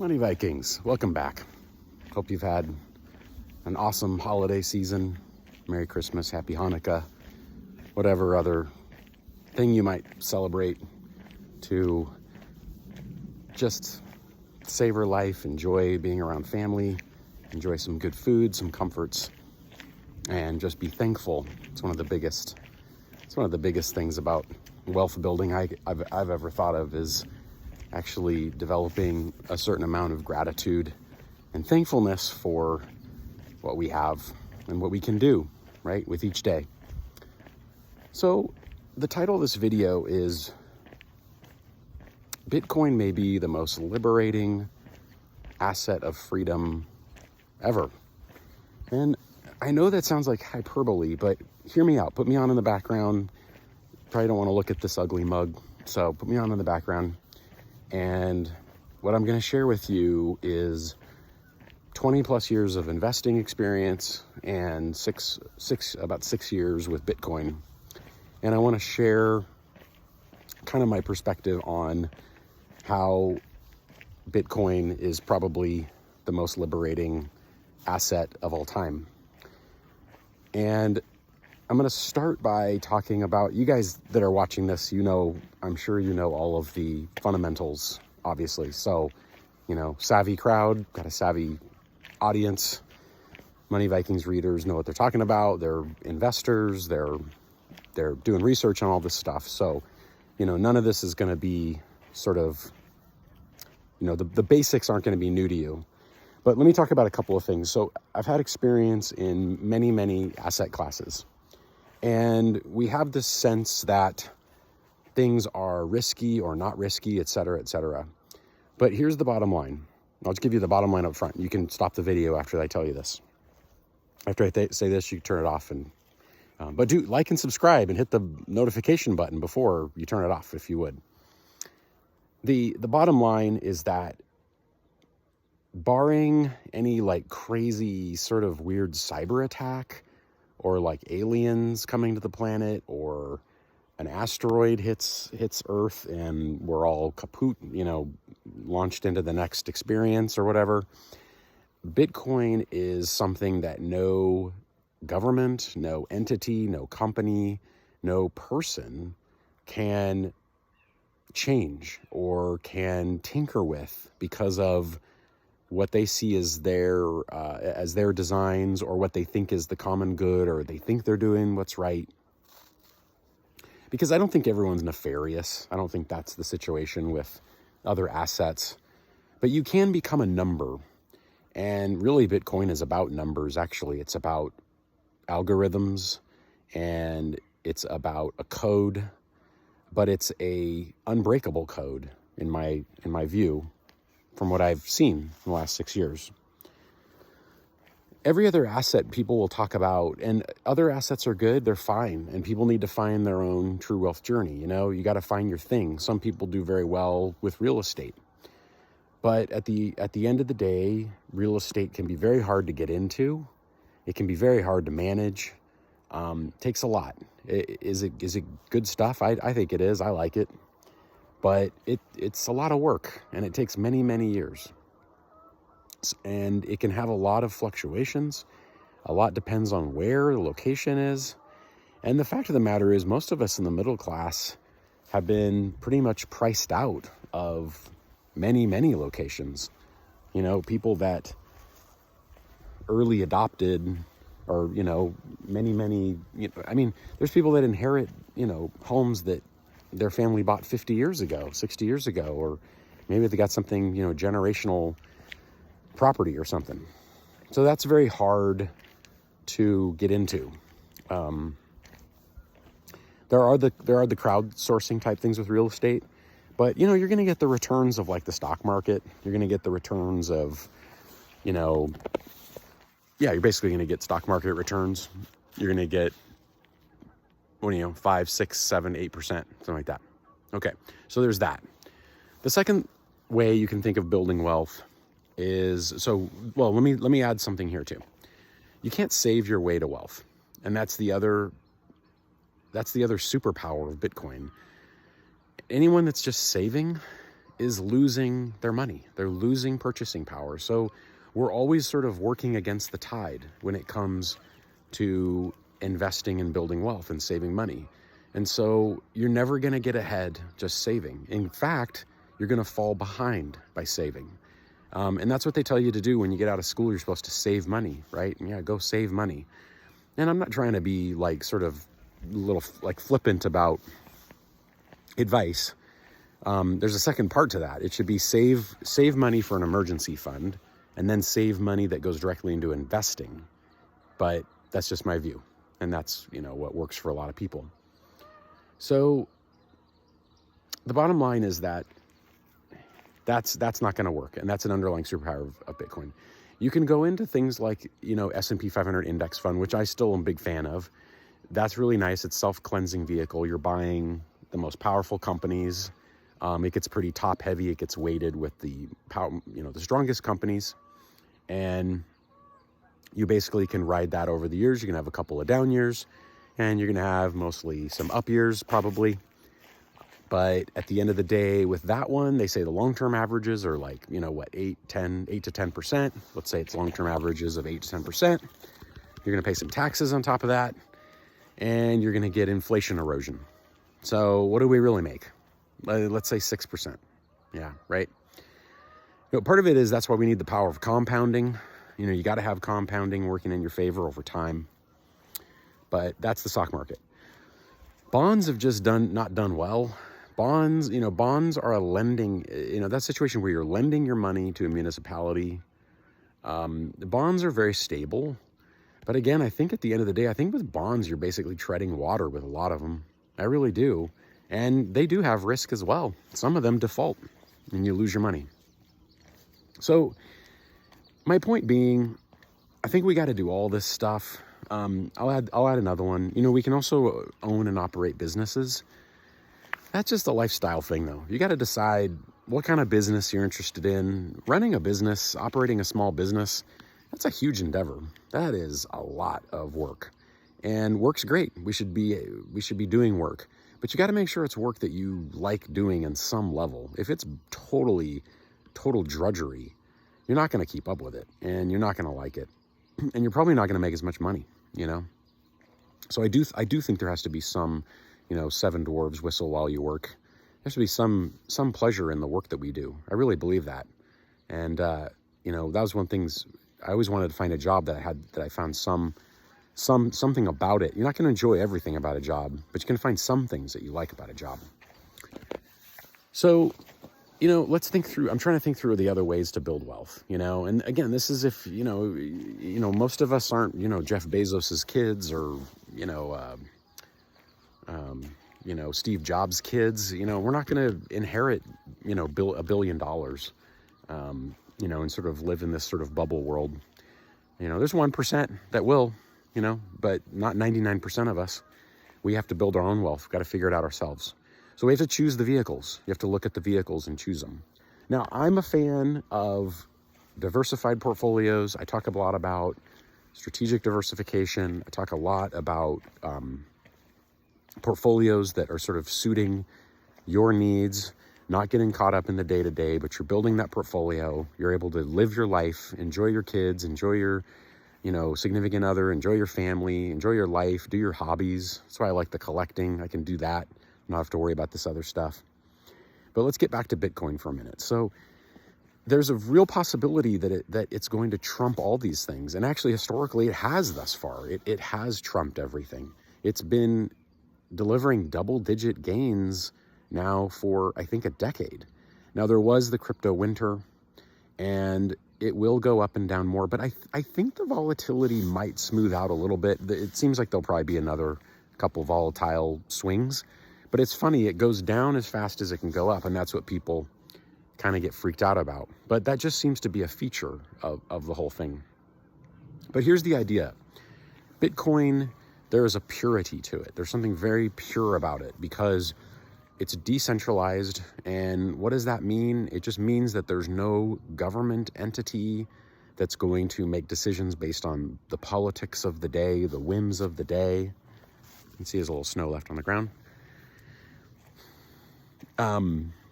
Money Vikings, welcome back. Hope you've had an awesome holiday season. Merry Christmas, Happy Hanukkah, whatever other thing you might celebrate to just savor life, enjoy being around family, enjoy some good food, some comforts, and just be thankful. It's one of the biggest things about wealth building I've ever thought of is actually developing a certain amount of gratitude and thankfulness for what we have and what we can do, right, with each day. So the title of this video is Bitcoin may be the most liberating asset of freedom ever. And I know that sounds like hyperbole, but hear me out. Put me on in the background. Probably don't want to look at this ugly mug, so put me on in the background. And what I'm going to share with you is 20 plus years of investing experience and about 6 years with Bitcoin. And I want to share kind of my perspective on how Bitcoin is probably the most liberating asset of all time. And I'm going to start by talking about, you guys that are watching this, I'm sure you know all of the fundamentals, obviously. So, savvy crowd, got a savvy audience. Money Vikings readers know what they're talking about. They're investors. They're doing research on all this stuff. So, none of this is going to be sort of, the basics aren't going to be new to you. But let me talk about a couple of things. So I've had experience in many, many asset classes. And we have this sense that things are risky or not risky, et cetera, et cetera. But here's the bottom line. I'll just give you the bottom line up front. You can stop the video after I tell you this. After I say this, you turn it off. But do like and subscribe and hit the notification button before you turn it off, if you would. The bottom line is that barring any crazy sort of weird cyber attack, or aliens coming to the planet, or an asteroid hits Earth and we're all kaput, launched into the next experience or whatever, Bitcoin is something that no government, no entity, no company, no person can change or can tinker with because of what they see as their designs, or what they think is the common good, or they think they're doing what's right. Because I don't think everyone's nefarious. I don't think that's the situation with other assets. But you can become a number. And really, Bitcoin is about numbers, actually. It's about algorithms, and it's about a code. But it's a unbreakable code, in my view, from what I've seen in the last 6 years. Every other asset people will talk about, and other assets are good, they're fine, and people need to find their own true wealth journey. You got to find your thing. Some people do very well with real estate. But at the end of the day, real estate can be very hard to get into. It can be very hard to manage. Takes a lot. Is it good stuff? I think it is. I like it. But it's a lot of work, and it takes many, many years. And it can have a lot of fluctuations. A lot depends on where the location is. And the fact of the matter is, most of us in the middle class have been pretty much priced out of many, many locations. People that early adopted, or, many, there's people that inherit, homes that their family bought 50 years ago, 60 years ago, or maybe they got something, generational property or something. So that's very hard to get into. There are the crowdsourcing type things with real estate, but you're going to get the returns of the stock market. You're going to get the returns of, you're basically going to get stock market returns. You're going to get 5, 6, 7, 8%, something like that. Okay, so there's that. The second way you can think of building wealth is, let me add something here too. You can't save your way to wealth. And that's the other superpower of Bitcoin. Anyone that's just saving is losing their money. They're losing purchasing power. So we're always sort of working against the tide when it comes to investing and building wealth and saving money. And so you're never going to get ahead just saving. In fact, you're going to fall behind by saving. And that's what they tell you to do when you get out of school. You're supposed to save money, right? Yeah, go save money. And I'm not trying to be like sort of little like flippant about advice. There's a second part to that. It should be save money for an emergency fund, and then save money that goes directly into investing. But that's just my view. And that's, what works for a lot of people. So the bottom line is that that's not going to work. And that's an underlying superpower of Bitcoin. You can go into things like, S&P 500 index fund, which I still am a big fan of. That's really nice. It's self-cleansing vehicle. You're buying the most powerful companies. It gets pretty top heavy. It gets weighted with the strongest companies. And you basically can ride that over the years. You're going to have a couple of down years, and you're going to have mostly some up years probably. But at the end of the day, with that one, they say the long-term averages are like, 8 to 10%. Let's say it's long-term averages of 8 to 10%. You're going to pay some taxes on top of that, and you're going to get inflation erosion. So what do we really make? Let's say 6%. Yeah, right? Part of it is that's why we need the power of compounding. You got to have compounding working in your favor over time. But that's the stock market. Bonds have just not done well. Bonds are a lending, that situation where you're lending your money to a municipality. The bonds are very stable. But again, I think at the end of the day, I think with bonds, you're basically treading water with a lot of them. I really do. And they do have risk as well. Some of them default and you lose your money. So my point being, I think we got to do all this stuff. I'll add another one. We can also own and operate businesses. That's just a lifestyle thing, though. You got to decide what kind of business you're interested in. Running a business, operating a small business, that's a huge endeavor. That is a lot of work. And work's great. We should be doing work. But you got to make sure it's work that you like doing in some level. If it's total drudgery, you're not going to keep up with it, and you're not going to like it, and you're probably not going to make as much money, So I do think there has to be some, seven dwarves whistle while you work. There has to be some pleasure in the work that we do. I really believe that. And, that was one of the things I always wanted to find a job that I found something about it. You're not going to enjoy everything about a job, but you can find some things that you like about a job. So, let's think through, I'm trying to think through the other ways to build wealth, and again, this is if, most of us aren't, Jeff Bezos's kids or, Steve Jobs' kids, we're not going to inherit, $1 billion, and sort of live in this sort of bubble world. There's 1% that will, but not 99% of us. We have to build our own wealth. We've got to figure it out ourselves. So we have to choose the vehicles. You have to look at the vehicles and choose them. Now, I'm a fan of diversified portfolios. I talk a lot about strategic diversification. I talk a lot about portfolios that are sort of suiting your needs, not getting caught up in the day-to-day, but you're building that portfolio. You're able to live your life, enjoy your kids, enjoy your significant other, enjoy your family, enjoy your life, do your hobbies. That's why I like the collecting. I can do that. Not have to worry about this other stuff. But let's get back to Bitcoin for a minute. So there's a real possibility that it's going to trump all these things. And actually, historically, it has thus far. It has trumped everything. It's been delivering double-digit gains now for, I think, a decade. Now, there was the crypto winter, and it will go up and down more. But I think the volatility might smooth out a little bit. It seems like there'll probably be another couple volatile swings. But it's funny, it goes down as fast as it can go up, and that's what people kind of get freaked out about. But that just seems to be a feature of the whole thing. But here's the idea. Bitcoin, there is a purity to it. There's something very pure about it because it's decentralized. And what does that mean? It just means that there's no government entity that's going to make decisions based on the politics of the day, the whims of the day. You can see there's a little snow left on the ground.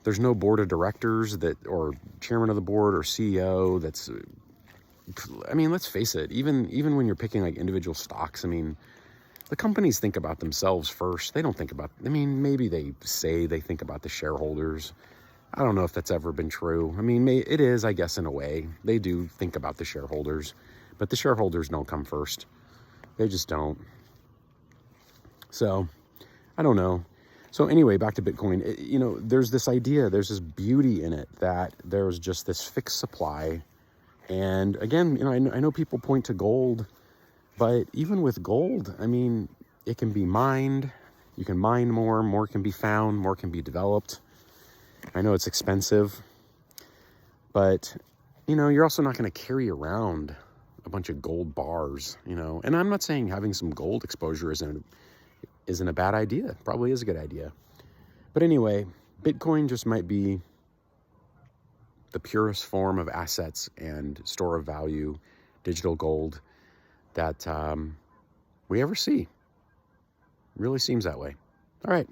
There's no board of directors or chairman of the board or CEO that's, I mean, let's face it, even when you're picking like individual stocks, I mean, the companies think about themselves first. They don't think about, I mean, maybe they say they think about the shareholders. I don't know if that's ever been true. I mean, it is, I guess, in a way. They do think about the shareholders, but the shareholders don't come first. They just don't. So, I don't know. So anyway, back to Bitcoin. There's this idea, there's this beauty in it that there's just this fixed supply. And again, I know people point to gold, but even with gold, I mean, it can be mined. You can mine more can be found, more can be developed. I know it's expensive, but, you're also not going to carry around a bunch of gold bars, And I'm not saying having some gold exposure isn't a bad idea. It probably is a good idea. But anyway, Bitcoin just might be the purest form of assets and store of value, digital gold, that we ever see. Really seems that way. All right.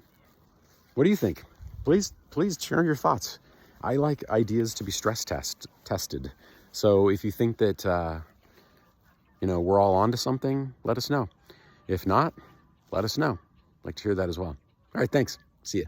What do you think? Please share your thoughts. I like ideas to be stress tested. So if you think that, we're all onto something, let us know. If not, let us know. I'd like to hear that as well. All right, thanks. See ya.